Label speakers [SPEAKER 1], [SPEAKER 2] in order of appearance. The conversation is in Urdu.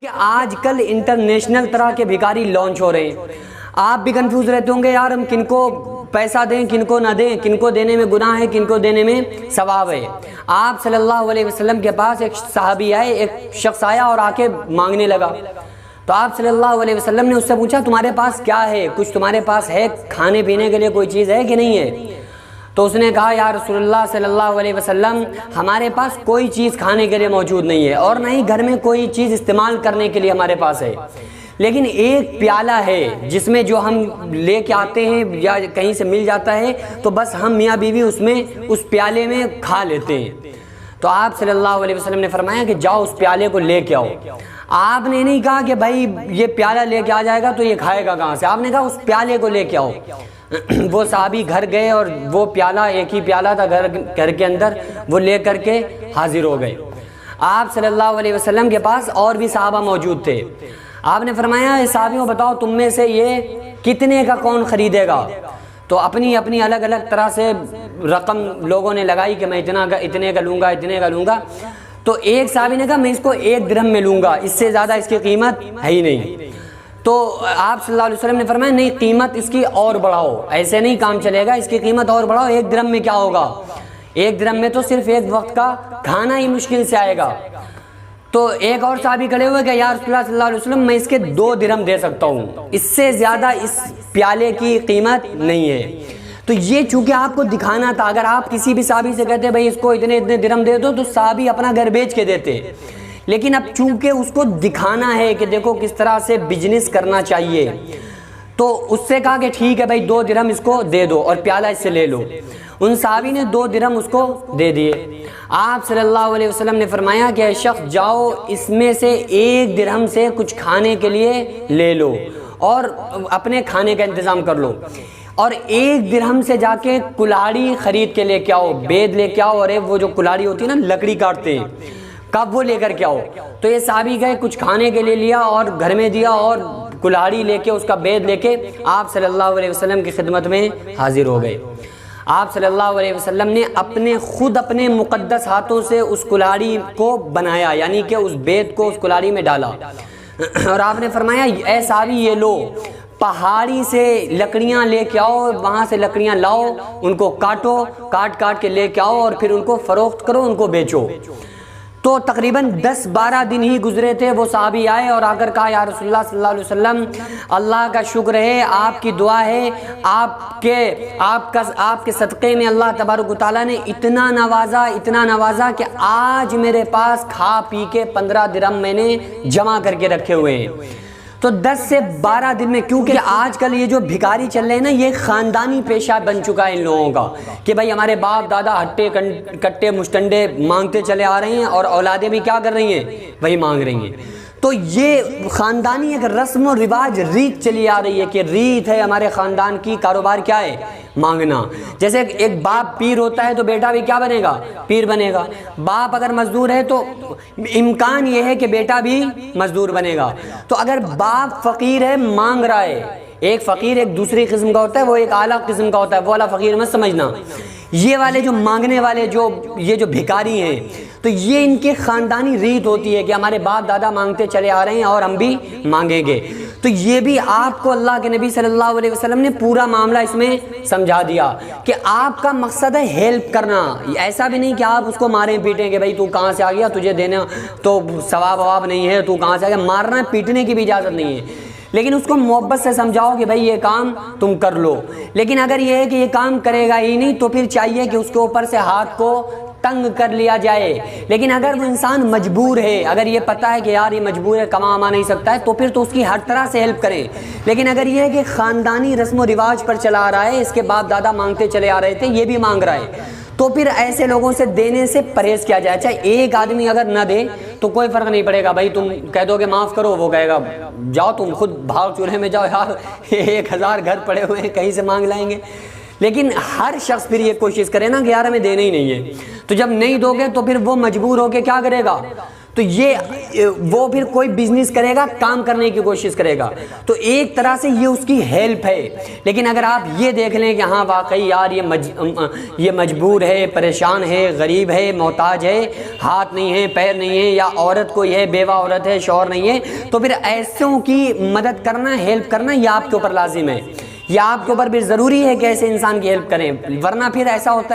[SPEAKER 1] کہ آج کل انٹرنیشنل طرح کے بھکاری لانچ ہو رہے ہیں. آپ بھی کنفیوز رہتے ہوں گے یار ہم کن کو پیسہ دیں کن کو نہ دیں, کن کو دینے میں گناہ ہے کن کو دینے میں ثواب ہے. آپ صلی اللہ علیہ وسلم کے پاس ایک صحابی آئے, ایک شخص آیا اور آ کے مانگنے لگا. تو آپ صلی اللہ علیہ وسلم نے اس سے پوچھا تمہارے پاس کیا ہے, کچھ تمہارے پاس ہے کھانے پینے کے لیے کوئی چیز ہے کہ نہیں ہے؟ تو اس نے کہا یا رسول اللہ صلی اللہ علیہ وسلم ہمارے پاس کوئی چیز کھانے کے لیے موجود نہیں ہے اور نہ ہی گھر میں کوئی چیز استعمال کرنے کے لیے ہمارے پاس ہے, لیکن ایک پیالہ ہے جس میں جو ہم لے کے آتے ہیں یا کہیں سے مل جاتا ہے تو بس ہم میاں بیوی اس پیالے میں کھا لیتے ہیں. تو آپ صلی اللہ علیہ وسلم نے فرمایا کہ جاؤ اس پیالے کو لے کے آؤ. آپ نے نہیں کہا کہ بھائی یہ پیالہ لے کے آ جائے گا تو یہ کھائے گا کہاں سے, آپ نے کہا اس پیالے کو لے کے آؤ. وہ صحابی گھر گئے اور وہ پیالہ, ایک ہی پیالہ تھا گھر کے اندر, وہ لے کر کے حاضر ہو گئے. آپ صلی اللہ علیہ وسلم کے پاس اور بھی صحابہ موجود تھے. آپ نے فرمایا صحابیوں بتاؤ تم میں سے یہ کتنے کا کون خریدے گا؟ تو اپنی اپنی الگ الگ طرح سے رقم لوگوں نے لگائی کہ میں اتنے کا لوں گا اتنے کا لوں گا. تو ایک صحابی نے کہا میں اس کو 1 درہم میں لوں گا, اس سے زیادہ اس کی قیمت ہے ہی نہیں. تو آپ صلی اللہ علیہ وسلم نے فرمایا نہیں قیمت اس کی اور بڑھاؤ, ایسے نہیں کام چلے گا, اس کی قیمت اور بڑھاؤ. 1 درہم میں کیا ہوگا؟ 1 درہم میں تو صرف ایک وقت کا کھانا ہی مشکل سے آئے گا. تو ایک اور صحابی کھڑے ہوئے کہ یا رسول اللہ صلی اللہ علیہ وسلم میں اس کے 2 درہم دے سکتا ہوں, اس سے زیادہ اس پیالے کی قیمت نہیں ہے. تو یہ چونکہ آپ کو دکھانا تھا, اگر آپ کسی بھی صحابی سے کہتے بھائی اس کو اتنے درہم دے دو تو صحابی اپنا گھر بیچ کے دیتے, لیکن اب چونکہ اس کو دکھانا ہے کہ دیکھو کس طرح سے بزنس کرنا چاہیے, تو اس سے کہا کہ ٹھیک ہے بھائی 2 درہم اس کو دے دو اور پیالہ اس سے لے لو. ان صحابی نے 2 درہم اس کو دے دیے. آپ صلی اللہ علیہ وسلم نے فرمایا کہ اے شخص جاؤ اس میں سے 1 درہم سے کچھ کھانے کے لیے لے لو اور اپنے کھانے کا انتظام کر لو, اور 1 درہم سے جا کے کلاڑی خرید کے لے کے آؤ, بید لے کے آؤ, اور وہ جو کلاڑی ہوتی ہے نا لکڑی کاٹتے ہیں کب وہ لے کر کے آؤ. تو یہ صحابی گئے کچھ کھانے کے لیے لیا اور گھر میں دیا اور کلاڑی لے کے اس کا بید لے کے آپ صلی اللہ علیہ وسلم کی خدمت میں حاضر ہو گئے. آپ صلی اللہ علیہ وسلم نے خود اپنے مقدس ہاتھوں سے اس کلاڑی کو بنایا, یعنی کہ اس بید کو اس کلاڑی میں ڈالا, اور آپ نے فرمایا اے صحابی یہ لو پہاڑی سے لکڑیاں لے کے آؤ, وہاں سے لکڑیاں لاؤ, ان کو کاٹو, کاٹ کے لے کے آؤ اور پھر ان کو فروخت کرو, ان کو بیچو. تو تقریباً 10-12 دن ہی گزرے تھے, وہ صحابی آئے اور آ کر کہا یا رسول اللہ صلی اللہ علیہ وسلم اللہ کا شکر ہے, آپ کی دعا ہے, آپ کے صدقے میں اللہ تبارک و تعالیٰ نے اتنا نوازا کہ آج میرے پاس کھا پی کے 15 درہم میں نے جمع کر کے رکھے ہوئے ہیں. تو 10 سے 12 دن میں, کیونکہ آج کل یہ جو بھکاری چل رہے ہیں نا یہ خاندانی پیشہ بن چکا ہے ان لوگوں کا کہ بھائی ہمارے باپ دادا ہٹے کٹے مشٹنڈے مانگتے چلے آ رہے ہیں اور اولادیں بھی کیا کر رہی ہیں, وہی مانگ رہی ہیں. تو یہ خاندانی ایک رسم و رواج ریت چلی آ رہی ہے کہ ریت ہے ہمارے خاندان کی, کاروبار کیا ہے مانگنا. جیسے ایک باپ پیر ہوتا ہے تو بیٹا بھی کیا بنے گا, پیر بنے گا. باپ اگر مزدور ہے تو امکان یہ ہے کہ بیٹا بھی مزدور بنے گا. تو اگر باپ فقیر ہے مانگ رہا ہے, ایک فقیر ایک دوسری قسم کا ہوتا ہے, وہ ایک اعلیٰ قسم کا ہوتا ہے, وہ والا فقیر مت سمجھنا. یہ والے جو مانگنے والے یہ جو بھکاری ہیں تو یہ ان کے خاندانی ریت ہوتی ہے کہ ہمارے باپ دادا مانگتے چلے آ رہے ہیں اور ہم بھی مانگیں گے. تو یہ بھی آپ کو اللہ کے نبی صلی اللہ علیہ وسلم نے پورا معاملہ اس میں سمجھا دیا کہ آپ کا مقصد ہے ہیلپ کرنا, ایسا بھی نہیں کہ آپ اس کو ماریں پیٹیں کہ بھائی تو کہاں سے آ گیا, تجھے دینا تو ثواب نہیں ہے, تو کہاں سے آ گیا. مارنا پیٹنے کی بھی اجازت نہیں ہے, لیکن اس کو محبت سے سمجھاؤ کہ بھائی یہ کام تم کر لو. لیکن اگر یہ ہے کہ یہ کام کرے گا ہی نہیں تو پھر چاہیے کہ اس کے اوپر سے ہاتھ کو تنگ کر لیا جائے. لیکن اگر وہ انسان مجبور ہے, اگر یہ پتہ ہے کہ یار یہ مجبور ہے, کما نہیں سکتا ہے, تو پھر تو اس کی ہر طرح سے ہیلپ کریں. لیکن اگر یہ ہے کہ خاندانی رسم و رواج پر چلا آ رہا ہے, اس کے باپ دادا مانگتے چلے آ رہے تھے, یہ بھی مانگ رہا ہے, تو پھر ایسے لوگوں سے دینے سے پرہیز کیا جائے. چاہے ایک آدمی اگر نہ دے تو کوئی فرق نہیں پڑے گا, بھائی تم کہہ دو کہ معاف کرو, وہ کہے گا جاؤ تم خود بھاگ چولہے میں جاؤ یار, 1000 گھر پڑے ہوئے ہیں کہیں سے مانگ لائیں گے. لیکن ہر شخص پھر یہ کوشش کرے نا کہ یار ہمیں دینا ہی نہیں ہے. تو جب نہیں دو گے تو پھر وہ مجبور ہو کے کیا کرے گا, تو یہ وہ پھر کوئی بزنس کرے گا، کام کرنے کی کوشش کرے گا، تو ایک طرح سے یہ اس کی ہیلپ ہے۔ لیکن اگر آپ یہ دیکھ لیں کہ ہاں واقعی یار یہ مجبور ہے، پریشان ہے، غریب ہے، محتاج ہے، ہاتھ نہیں ہے، پیر نہیں ہے، یا عورت کوئی ہے، بیوہ عورت ہے، شوہر نہیں ہے، تو پھر ایسوں کی مدد کرنا، ہیلپ کرنا یہ آپ کے اوپر لازم ہے، یہ آپ کے اوپر بھی ضروری ہے کہ ایسے انسان کی ہیلپ کریں، ورنہ پھر ایسا ہوتا ہے